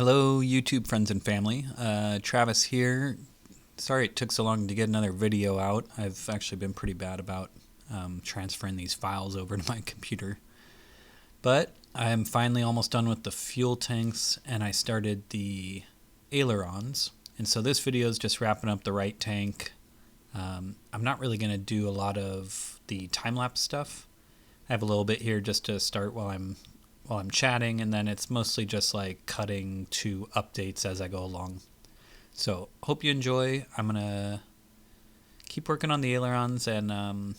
Hello YouTube friends and family, Travis here. Sorry it took so long to get another video out. I've actually been pretty bad about transferring these files over to my computer. But I'm finally almost done with the fuel tanks and I started the ailerons. And so this video is just wrapping up the right tank. I'm not really going to do a lot of the time-lapse stuff. I have a little bit here just to start while I'm chatting, and then it's mostly just like cutting to updates as I go along. So hope you enjoy. I'm gonna keep working on the ailerons and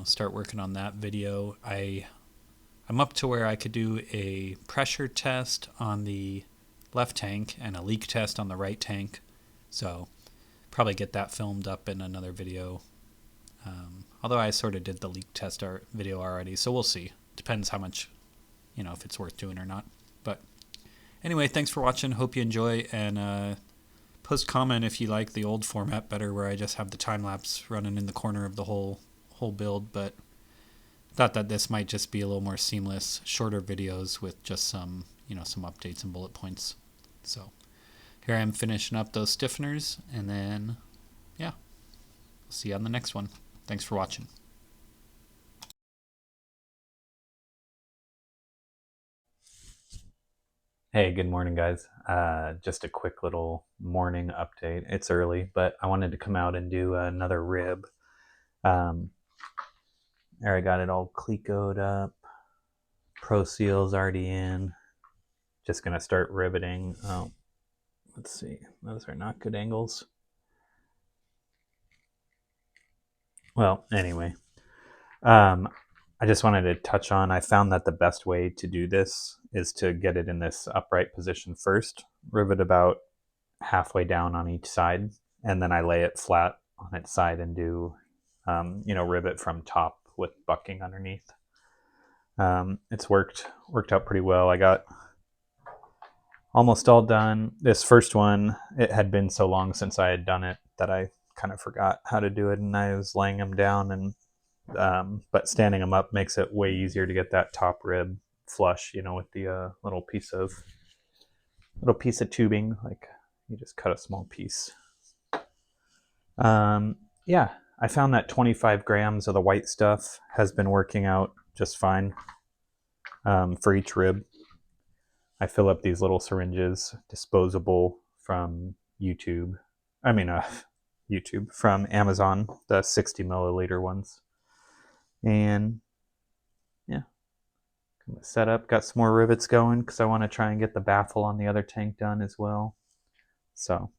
start working on that video. I'm up to where I could do a pressure test on the left tank and a leak test on the right tank. So probably get that filmed up in another video. Although I sort of did the leak test video already, so we'll see. Depends how much, if it's worth doing or not. But anyway, thanks for watching. Hope you enjoy, and post comment if you like the old format better, where I just have the time lapse running in the corner of the whole build. But thought that this might just be a little more seamless, shorter videos with just some some updates and bullet points. So here I am finishing up those stiffeners, and then yeah, we'll see you on the next one. Thanks for watching. Hey, good morning, guys. Just a quick little morning update. It's early, but I wanted to come out and do another rib. There, I got it all clecoed up. Pro Seal's already in. Just gonna start riveting. Oh, let's see. Those are not good angles. Well, anyway, I just wanted to touch on, I found that the best way to do this is to get it in this upright position first, rivet about halfway down on each side, and then I lay it flat on its side and do, rivet from top with bucking underneath. It's worked out pretty well. I got almost all done. This first one, it had been so long since I had done it that I kind of forgot how to do it, and I was laying them down, and but standing them up makes it way easier to get that top rib flush, with the little piece of tubing. Like, you just cut a small piece. Yeah, I found that 25 grams of the white stuff has been working out just fine for each rib. I fill up these little syringes, disposable, from YouTube. From Amazon, the 60 milliliter ones. And yeah, set up, got some more rivets going because I want to try and get the baffle on the other tank done as well. So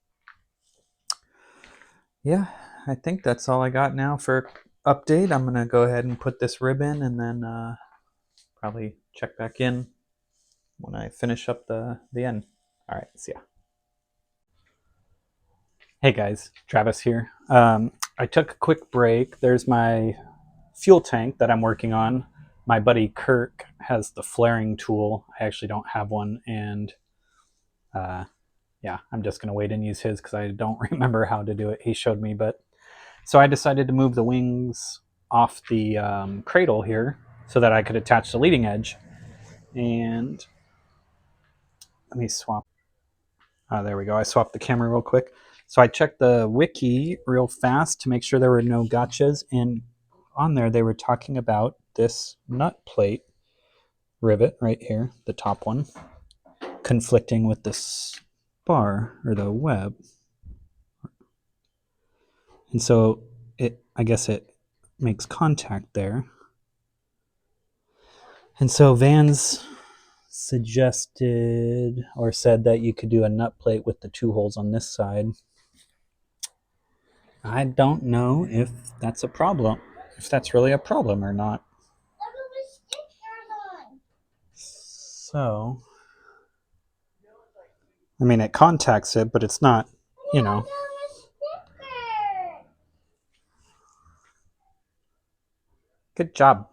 yeah, I think that's all I got now for update. I'm gonna go ahead and put this rib in, and then probably check back in when I finish up the end. All right, see ya. Hey guys, Travis here. I took a quick break. There's my fuel tank that I'm working on. My buddy Kirk has the flaring tool. I actually don't have one, and yeah, I'm just gonna wait and use his because I don't remember how to do it. He showed me, but so I decided to move the wings off the cradle here so that I could attach the leading edge. And let me swap. There we go. I swapped the camera real quick. So I checked the wiki real fast to make sure there were no gotchas, and on there they were talking about this nut plate rivet right here, the top one, conflicting with this bar or the web. And so I guess it makes contact there. And so Vans suggested or said that you could do a nut plate with the two holes on this side. I don't know if that's a problem, if that's really a problem or not. So, I mean, it contacts it, but it's not, Good job.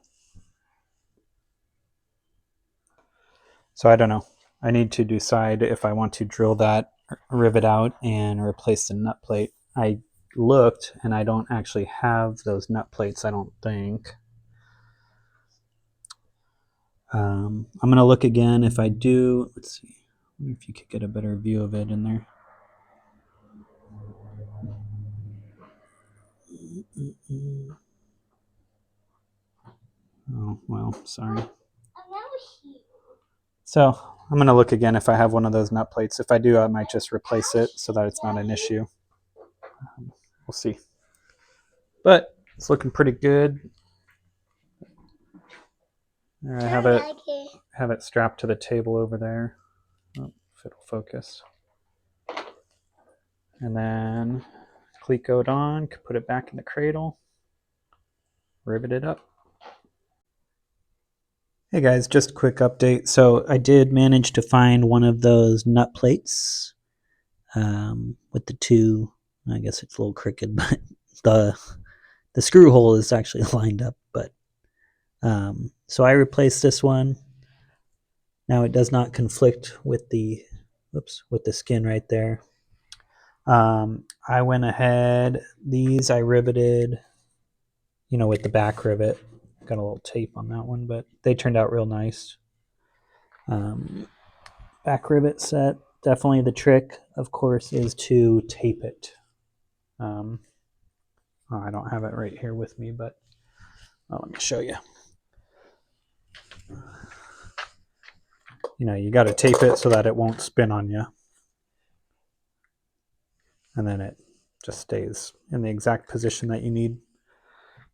So I don't know. I need to decide if I want to drill that rivet out and replace the nut plate. I looked and I don't actually have those nut plates, I don't think. I'm going to look again. If I do, let's see, wonder if you could get a better view of it in there. Oh, well, sorry. So I'm going to look again if I have one of those nut plates. If I do, I might just replace it so that it's not an issue. We'll see. But it's looking pretty good. There, I have it strapped to the table over there. Oh, if it'll focus. And then cleat on, put it back in the cradle, rivet it up. Hey guys, just a quick update. So I did manage to find one of those nut plates with the two, I guess it's a little crooked, but the screw hole is actually lined up. But so I replaced this one. Now it does not conflict with the skin right there. I went ahead, I riveted, with the back rivet. Got a little tape on that one, but they turned out real nice. Back rivet set. Definitely the trick, of course, is to tape it. I don't have it right here with me, but let me show you. You got to tape it so that it won't spin on you. And then it just stays in the exact position that you need.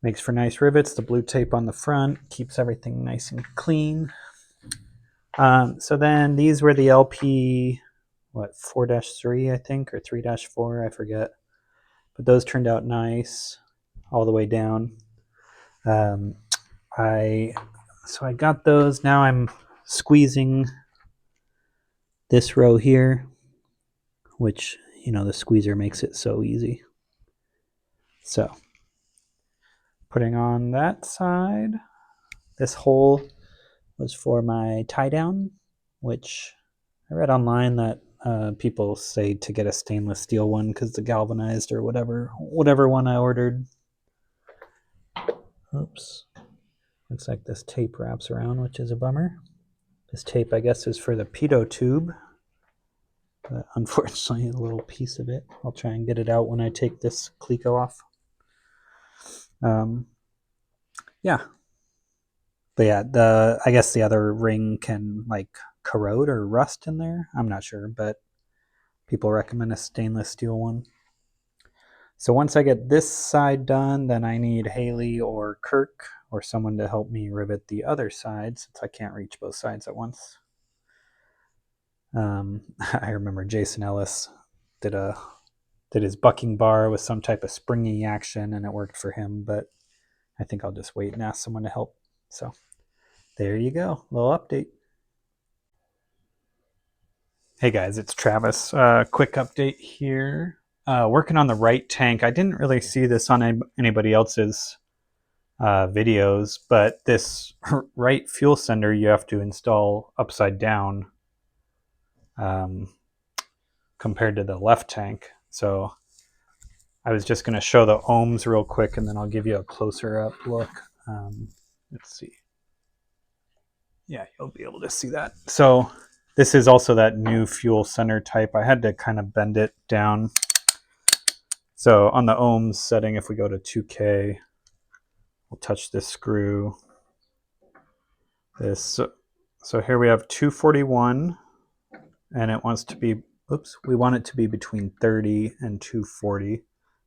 Makes for nice rivets. The blue tape on the front keeps everything nice and clean. So then these were the LP, 4-3, I think, or 3-4, I forget. But those turned out nice all the way down. I got those. Now I'm squeezing this row here, which, the squeezer makes it so easy. So putting on that side, this hole was for my tie down, which I read online that people say to get a stainless steel one because the galvanized or whatever one I ordered. Oops. Looks like this tape wraps around, which is a bummer. This tape, I guess, is for the pitot tube. But unfortunately, a little piece of it. I'll try and get it out when I take this Cleco off. Yeah. But yeah, I guess the other ring can corrode or rust in there. I'm not sure, but people recommend a stainless steel one. So once I get this side done, then I need Haley or Kirk or someone to help me rivet the other side since I can't reach both sides at once. I remember Jason Ellis did his bucking bar with some type of springy action and it worked for him, but I think I'll just wait and ask someone to help. So there you go, little update. Hey guys, it's Travis. Quick update here. Working on the right tank. I didn't really see this on anybody else's videos, but this right fuel sender you have to install upside down compared to the left tank. So I was just going to show the ohms real quick and then I'll give you a closer up look. Let's see. Yeah, you'll be able to see that. So this is also that new fuel center type. I had to kind of bend it down. So on the ohms setting, if we go to 2K, we'll touch this screw. So here we have 241 and it wants to be, we want it to be between 30 and 240.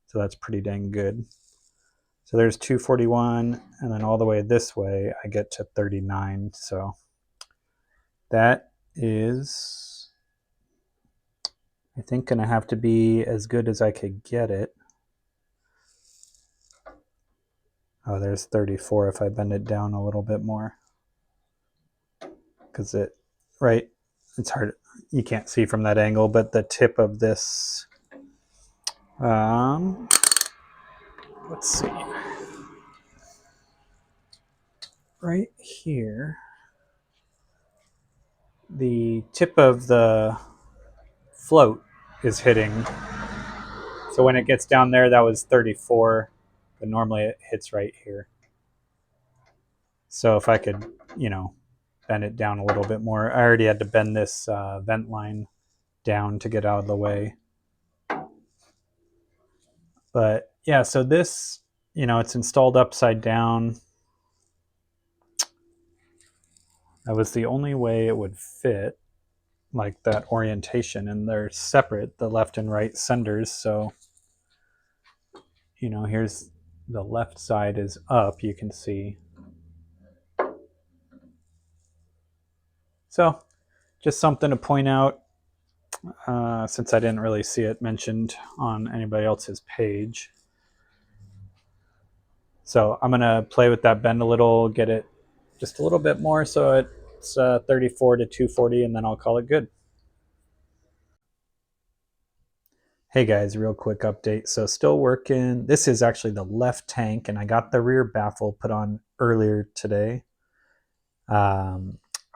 So that's pretty dang good. So there's 241 and then all the way this way I get to 39. So that is, I think, gonna have to be as good as I could get it. Oh, there's 34 if I bend it down a little bit more. Because it's hard, you can't see from that angle, but the tip of this, let's see, right here, the tip of the float is hitting. So when it gets down there, that was 34, but normally it hits right here. So if I could, bend it down a little bit more. I already had to bend this vent line down to get out of the way. But yeah, so this, it's installed upside down. That was the only way it would fit, like that orientation, and they're separate, the left and right senders. So, here's the left side is up, you can see. So, just something to point out since I didn't really see it mentioned on anybody else's page. So I'm going to play with that bend a little, get it just a little bit more so it's 34 to 240, and then I'll call it good. Hey guys, real quick update. So still working. This is actually the left tank, and I got the rear baffle put on earlier today.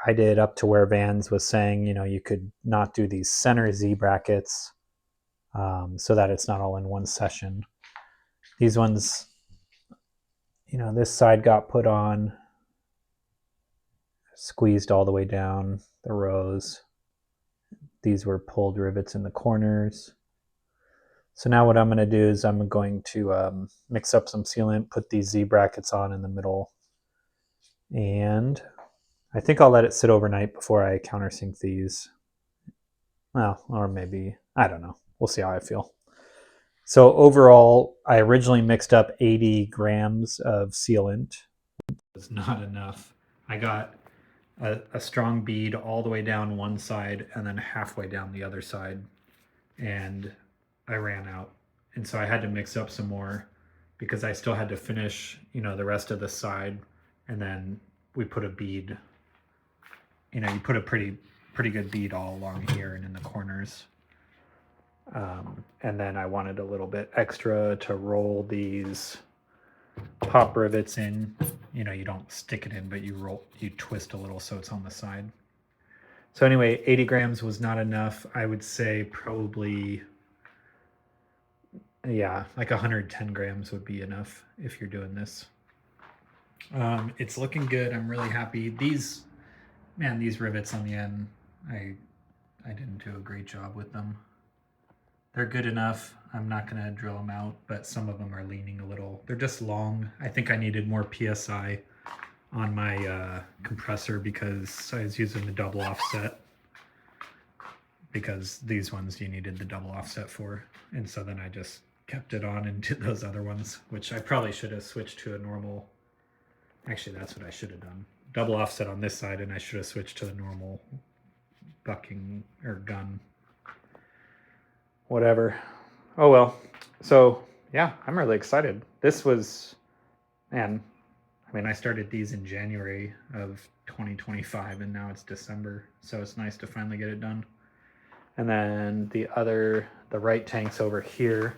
I did up to where Vans was saying, you could not do these center Z brackets so that it's not all in one session. These ones, this side got put on, squeezed all the way down the rows. These were pulled rivets in the corners. So now what I'm going to do is I'm going to mix up some sealant, put these Z brackets on in the middle, and I think I'll let it sit overnight before I countersink these. Well, or maybe, I don't know. We'll see how I feel. So overall, I originally mixed up 80 grams of sealant. It was not enough. I got a strong bead all the way down one side and then halfway down the other side, and I ran out. And so I had to mix up some more because I still had to finish, the rest of the side, and then we put a bead. You put a pretty good bead all along here and in the corners. And then I wanted a little bit extra to roll these pop rivets in. You don't stick it in, but you twist a little so it's on the side. So anyway, 80 grams was not enough. I would say probably, yeah, like 110 grams would be enough if you're doing this. It's looking good. I'm really happy. These rivets on the end, I didn't do a great job with them. They're good enough. I'm not going to drill them out, but some of them are leaning a little. They're just long. I think I needed more PSI on my compressor because I was using the double offset, because these ones you needed the double offset for. And so then I just kept it on into those other ones, which I probably should have switched to a normal. Actually, that's what I should have done. Double offset on this side, and I should have switched to the normal bucking or gun. Whatever. Oh well. So yeah, I'm really excited. This was, man, I started these in January of 2025, and now it's December, so it's nice to finally get it done. And then the right tank's over here.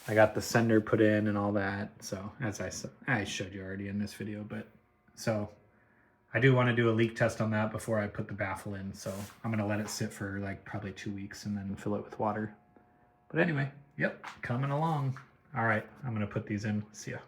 I got the sender put in and all that. So as I showed you already in this video, but so I do want to do a leak test on that before I put the baffle in. So I'm going to let it sit for like probably 2 weeks and then fill it with water. But anyway, yep, coming along. All right, I'm going to put these in. See ya.